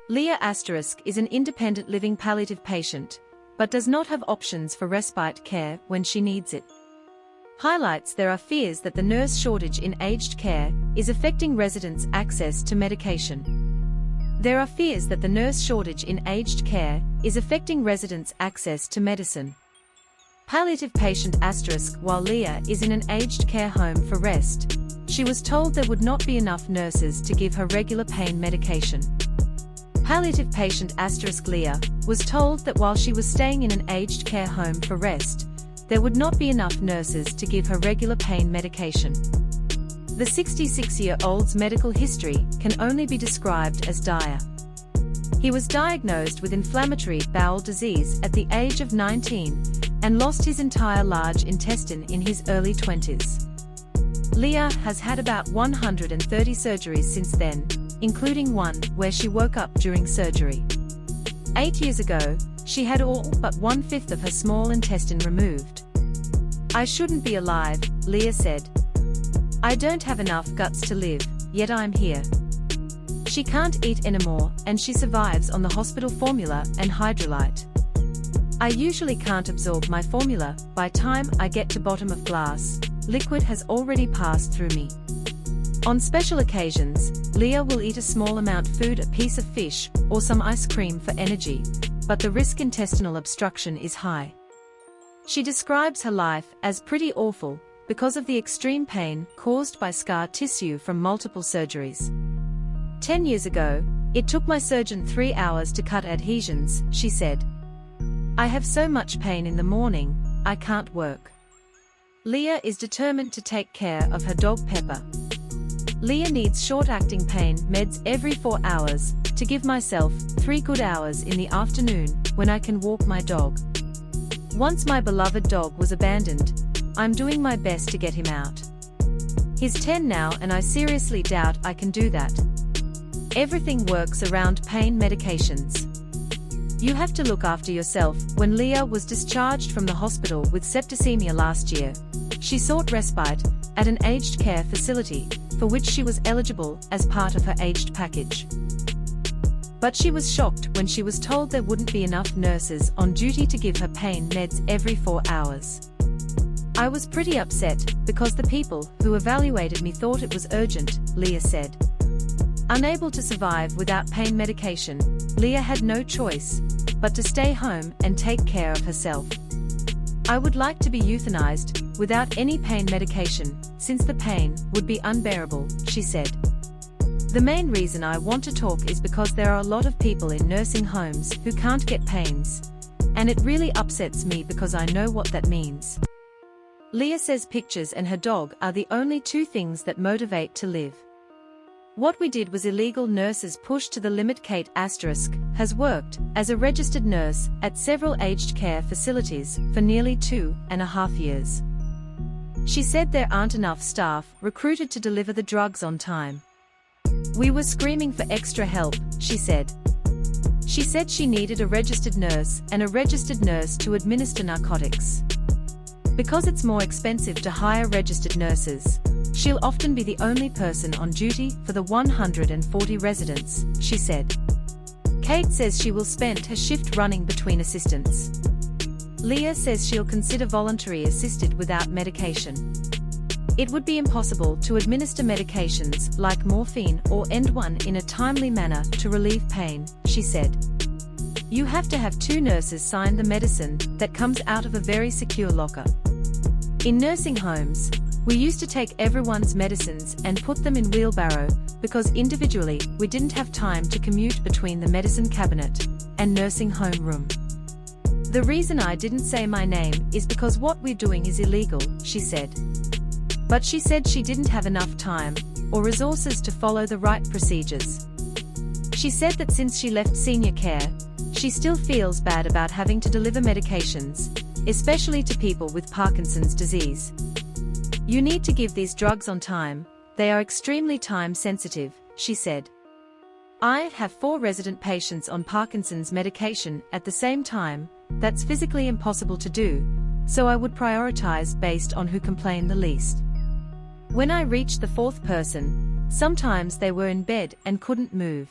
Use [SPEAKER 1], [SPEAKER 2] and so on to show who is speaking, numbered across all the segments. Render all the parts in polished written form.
[SPEAKER 1] Leah is an independent living palliative patient, but does not have options for respite care when she needs it. Highlights there are fears that the nurse shortage in aged care is affecting residents' access to medication. There are fears that the nurse shortage in aged care is affecting residents' access to medicine. Palliative patient While Leah is in an aged care home for rest, she was told there would not be enough nurses to give her regular pain medication. Palliative patient Leah was told that while she was staying in an aged care home for rest, there would not be enough nurses to give her regular pain medication. The 66-year-old's medical history can only be described as dire. He was diagnosed with inflammatory bowel disease at the age of 19 and lost his entire large intestine in his early 20s. Leah has had about 130 surgeries since then, including one where she woke up during surgery. 8 years ago, she had all but 1/5 of her small intestine removed. "I shouldn't be alive," Leah said. "I don't have enough guts to live, yet I'm here." She can't eat anymore, and she survives on the hospital formula and Hydralyte. "I usually can't absorb my formula. By time I get to bottom of glass, liquid has already passed through me." On special occasions, Leah will eat a small amount food, a piece of fish, or some ice cream for energy, but the risk intestinal obstruction is high. She describes her life as pretty awful because of the extreme pain caused by scar tissue from multiple surgeries. 10 years ago, it took my surgeon 3 hours to cut adhesions, she said. "I have so much pain in the morning, I can't work." Leah is determined to take care of her dog Pepper. "Leah needs short-acting pain meds every 4 hours, to give myself 3 good hours in the afternoon, when I can walk my dog. Once my beloved dog was abandoned, I'm doing my best to get him out. He's 10 now and I seriously doubt I can do that. Everything works around pain medications. You have to look after yourself." When Leah was discharged from the hospital with septicemia last year, she sought respite at an aged care facility, for which she was eligible as part of her aged package. But she was shocked when she was told there wouldn't be enough nurses on duty to give her pain meds every 4 hours. "I was pretty upset, because the people who evaluated me thought it was urgent," Leah said. Unable to survive without pain medication, Leah had no choice but to stay home and take care of herself. "I would like to be euthanized, without any pain medication, since the pain would be unbearable," she said. "The main reason I want to talk is because there are a lot of people in nursing homes who can't get pains, and it really upsets me because I know what that means." Leah says pictures and her dog are the only 2 things that motivate to live. "What we did was illegal. Nurses pushed to the limit." Kate has worked as a registered nurse at several aged care facilities for nearly 2.5 years. She said there aren't enough staff recruited to deliver the drugs on time. "We were screaming for extra help," she said. She said she needed a registered nurse and a registered nurse to administer narcotics. Because it's more expensive to hire registered nurses, she'll often be the only person on duty for the 140 residents, she said. Kate says she will spend her shift running between assistants. Leah says she'll consider voluntary assisted without medication. "It would be impossible to administer medications like morphine or Endone in a timely manner to relieve pain," she said. "You have to have 2 nurses sign the medicine that comes out of a very secure locker. In nursing homes, we used to take everyone's medicines and put them in wheelbarrow, because individually we didn't have time to commute between the medicine cabinet and nursing home room. The reason I didn't say my name is because what we're doing is illegal," she said. But she said she didn't have enough time or resources to follow the right procedures. She said that since she left senior care, she still feels bad about having to deliver medications, especially to people with Parkinson's disease. "You need to give these drugs on time, they are extremely time sensitive," she said. "I have 4 resident patients on Parkinson's medication at the same time. That's physically impossible to do, so I would prioritize based on who complain the least. When I reached the 4th person, sometimes they were in bed and couldn't move.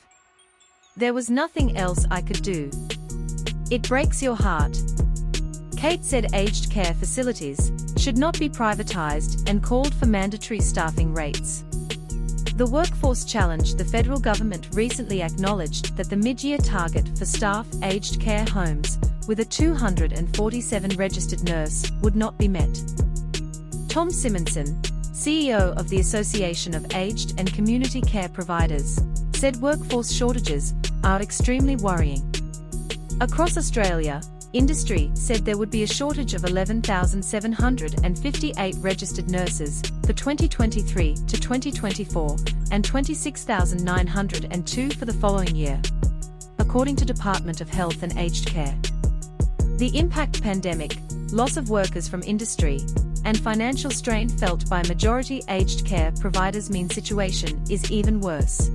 [SPEAKER 1] There was nothing else I could do. It breaks your heart. Kate said aged care facilities should not be privatized and called for mandatory staffing rates. The workforce challenge. The federal government recently acknowledged that the mid-year target for staff aged care homes with a 247 registered nurse would not be met. Tom Simonson, CEO of the Association of Aged and Community Care Providers, said workforce shortages are extremely worrying. Across Australia, industry said there would be a shortage of 11,758 registered nurses for 2023 to 2024 and 26,902 for the following year, according to Department of Health and Aged Care. The impact pandemic, loss of workers from industry, and financial strain felt by majority aged care providers mean situation is even worse.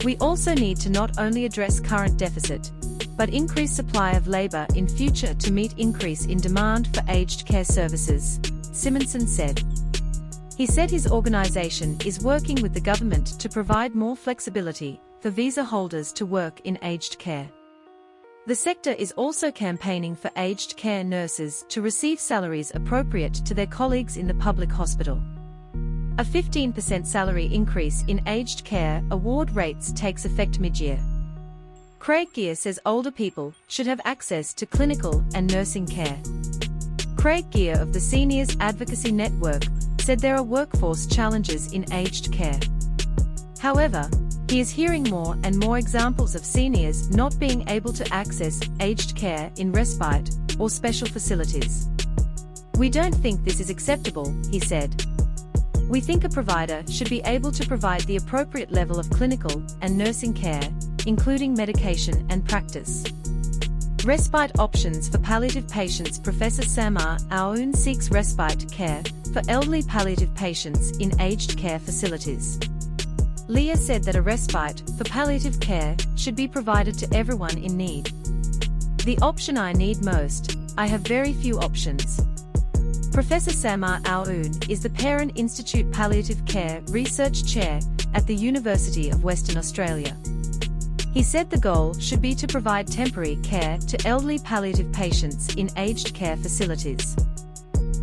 [SPEAKER 1] We also need to not only address current deficit, but increase supply of labor in future to meet increase in demand for aged care services, Simonson said. He said his organization is working with the government to provide more flexibility for visa holders to work in aged care. The sector is also campaigning for aged care nurses to receive salaries appropriate to their colleagues in the public hospital. A 15% salary increase in aged care award rates takes effect mid-year. Craig Gear says older people should have access to clinical and nursing care. Craig Gear of the Seniors Advocacy Network said there are workforce challenges in aged care. However, he is hearing more and more examples of seniors not being able to access aged care in respite or special facilities. We don't think this is acceptable, he said. We think a provider should be able to provide the appropriate level of clinical and nursing care, including medication and practice. Respite options for palliative patients. Professor Samar Aoun seeks respite care for elderly palliative patients in aged care facilities. Leah said that a respite for palliative care should be provided to everyone in need. The option I need most, I have very few options. Professor Samar Aoun is the Parent Institute Palliative Care Research Chair at the University of Western Australia. He said the goal should be to provide temporary care to elderly palliative patients in aged care facilities.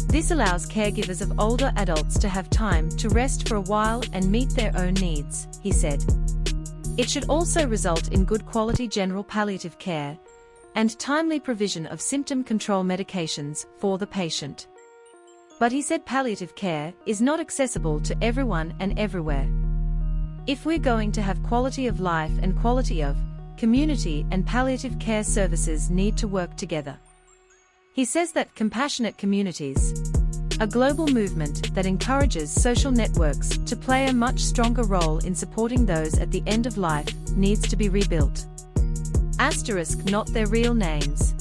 [SPEAKER 1] This allows caregivers of older adults to have time to rest for a while and meet their own needs, he said. It should also result in good quality general palliative care and timely provision of symptom control medications for the patient. But he said palliative care is not accessible to everyone and everywhere. If we're going to have quality of life and quality of community, and palliative care services need to work together. He says that compassionate communities, a global movement that encourages social networks to play a much stronger role in supporting those at the end of life, needs to be rebuilt. *, not their real names.